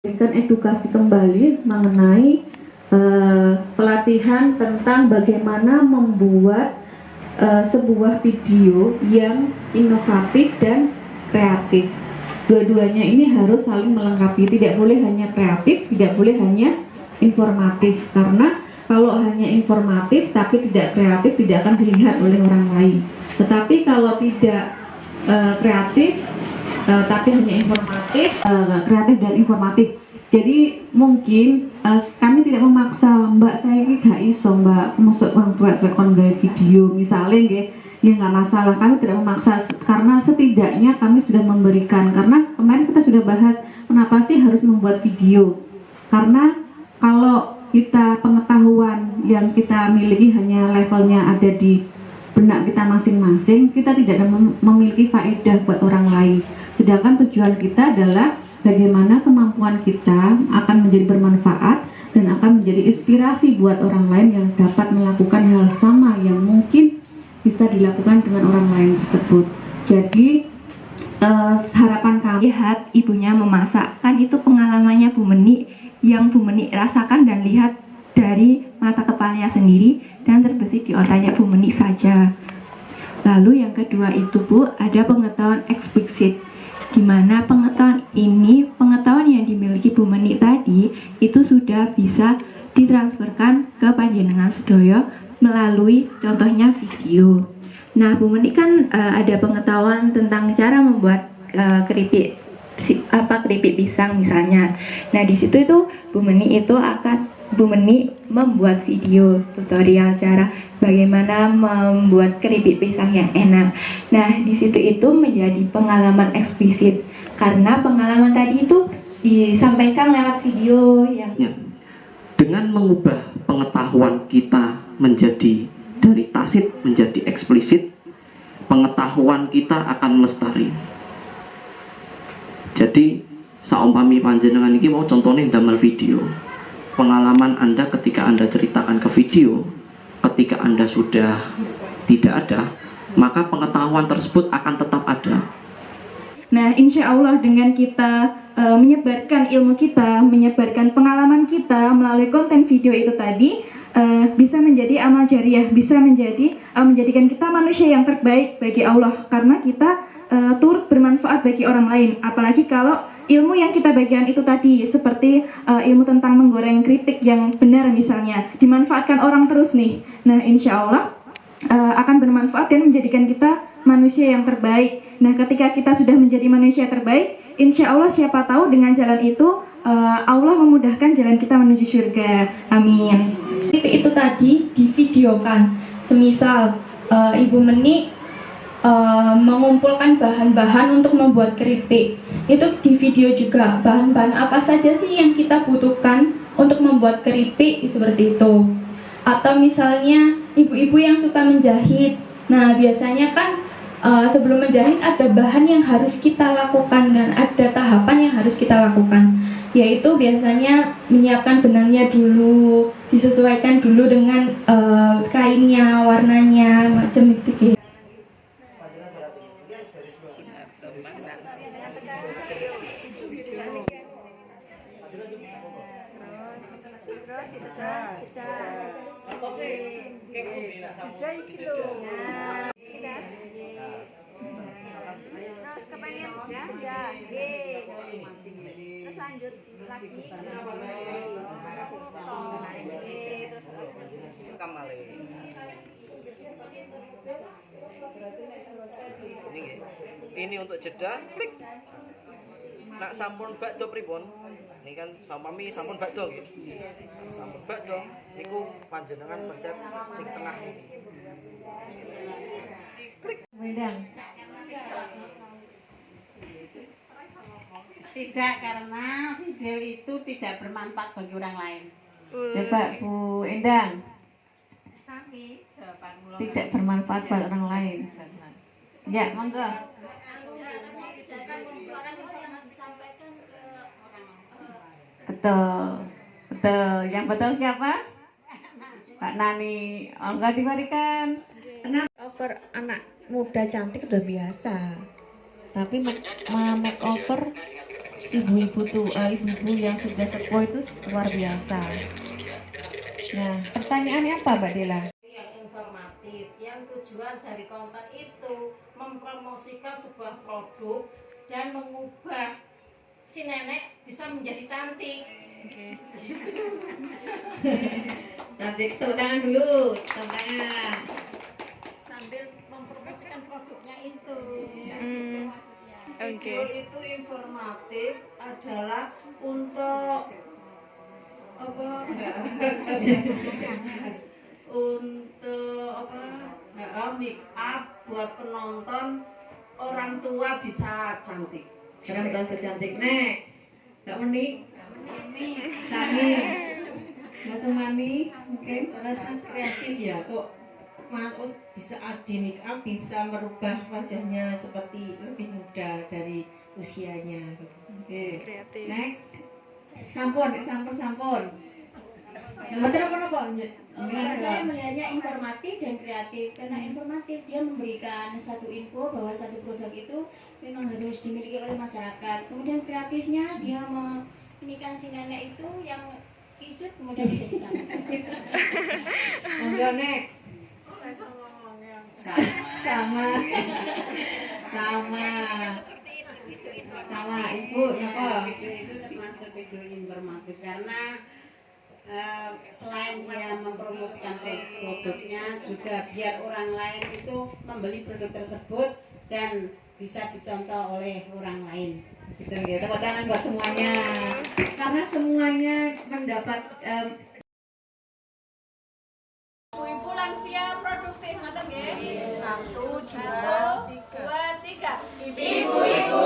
memberikan edukasi kembali mengenai pelatihan tentang bagaimana membuat sebuah video yang inovatif dan kreatif. Dua-duanya ini harus saling melengkapi, tidak boleh hanya kreatif, tidak boleh hanya informatif, karena kalau hanya informatif tapi tidak kreatif tidak akan dilihat oleh orang lain. Tetapi kalau tidak kreatif tapi hanya informatif, kreatif dan informatif. Jadi mungkin kami tidak memaksa Mbak, saya ini gak iso Mbak masuk membuat video misalnya ya nggak masalah, kami tidak memaksa karena setidaknya kami sudah memberikan, karena kemarin kita sudah bahas kenapa sih harus membuat video, karena kalau kita pengetahuan yang kita miliki hanya levelnya ada di benak kita masing-masing, kita tidak memiliki faedah buat orang lain. Sedangkan tujuan kita adalah bagaimana kemampuan kita akan menjadi bermanfaat dan akan menjadi inspirasi buat orang lain yang dapat melakukan hal sama yang mungkin bisa dilakukan dengan orang lain tersebut. Jadi harapan kami, lihat ibunya memasak, kan itu pengalamannya Bu Meni yang Bu Meni rasakan dan lihat dari mata kepalanya sendiri dan terbesit di otaknya Bu Meni saja. Lalu yang kedua itu Bu, ada pengetahuan eksplisit, dimana pengetahuan yang dimiliki Bu Meni tadi itu sudah bisa ditransferkan ke panjenengan sedoyo melalui contohnya video. Nah, Bu Meni kan ada pengetahuan tentang cara membuat keripik pisang misalnya. Nah, di situ itu Bu Meni membuat video tutorial cara bagaimana membuat keripik pisang yang enak. Nah, di situ itu menjadi pengalaman eksplisit karena pengalaman tadi itu disampaikan lewat video yang dengan mengubah pengetahuan kita menjadi dari tasit menjadi eksplisit, pengetahuan kita akan melestari. Jadi saumpami panjenengan ini mau contohnya damel video, pengalaman Anda ketika Anda ceritakan ke video, ketika Anda sudah tidak ada, maka pengetahuan tersebut akan tetap ada. Nah, insya Allah dengan kita menyebarkan ilmu kita, menyebarkan pengalaman kita melalui konten video itu tadi, bisa menjadi amal jariah, bisa menjadikan kita manusia yang terbaik bagi Allah, karena kita turut bermanfaat bagi orang lain. Apalagi kalau ilmu yang kita bagikan itu tadi, seperti ilmu tentang menggoreng keripik yang benar misalnya, dimanfaatkan orang terus nih. Nah, insya Allah akan bermanfaat dan menjadikan kita manusia yang terbaik. Nah, ketika kita sudah menjadi manusia terbaik, insya Allah siapa tahu dengan jalan itu Allah memudahkan jalan kita menuju surga. Amin. Itu tadi divideokan, semisal Ibu Meni mengumpulkan bahan-bahan untuk membuat keripik, itu di video juga bahan-bahan apa saja sih yang kita butuhkan untuk membuat keripik seperti itu. Atau misalnya ibu-ibu yang suka menjahit, nah biasanya kan sebelum menjahit ada bahan yang harus kita lakukan dan ada tahapan yang harus kita lakukan, yaitu biasanya menyiapkan benangnya dulu, disesuaikan dulu dengan kainnya, warnanya, macam itu. Terus kepengen sudah enggak? Terus lanjut lagi. Ini untuk jeda, klik. Nak sampun bakdo pripun? Ini kan sampami sampun bakdo nggih. Sampun bakdo niku panjenengan pencet sing tengah niki. Klik. Wedang. Tidak, karena video itu tidak bermanfaat bagi orang lain. Coba Bu Endang. Tidak bermanfaat buat orang lain. Ya, monggo. Betul. Betul. Yang betul siapa? Pak Nani. Enggak diberikan. Makeover anak muda cantik udah biasa. Tapi makeover ibu-ibu yang sudah sepuh itu luar biasa. Nah, pertanyaannya apa, Mbak Dela? Yang informatif, yang tujuan dari konten itu mempromosikan sebuah produk dan mengubah si nenek bisa menjadi cantik. Cantik, tepuk tangan dulu, tepuk tangan. Sambil mempromosikan produknya itu. Video itu informatif adalah untuk apa? Untuk apa? Make up buat penonton, orang tua bisa cantik. Orang tua secantik. Next, Kak Meni, Sani, Mas Sumani, oke. Rasa kreatif ya kok. Aku bisa di make up bisa merubah wajahnya seperti lebih muda dari usianya. Oke. Next, sampun. Betul apa? Kalau saya melihatnya informatif dan kreatif. Karena informatif dia memberikan satu info bahwa satu produk itu memang harus dimiliki oleh masyarakat. Kemudian kreatifnya dia meminikan si nenek itu yang kisut kemudian bisa dicantik. Monggo next. Sama Ibu Noko. Itu termasuk video informatif karena selain dia mempromosikan produknya juga biar orang lain itu membeli produk tersebut dan bisa dicontoh oleh orang lain. Gitu ya, tepuk tangan buat semuanya. Karena semuanya mendapat Ibu lansia produktif ngoten nggih. 1 2 3. Ibu-ibu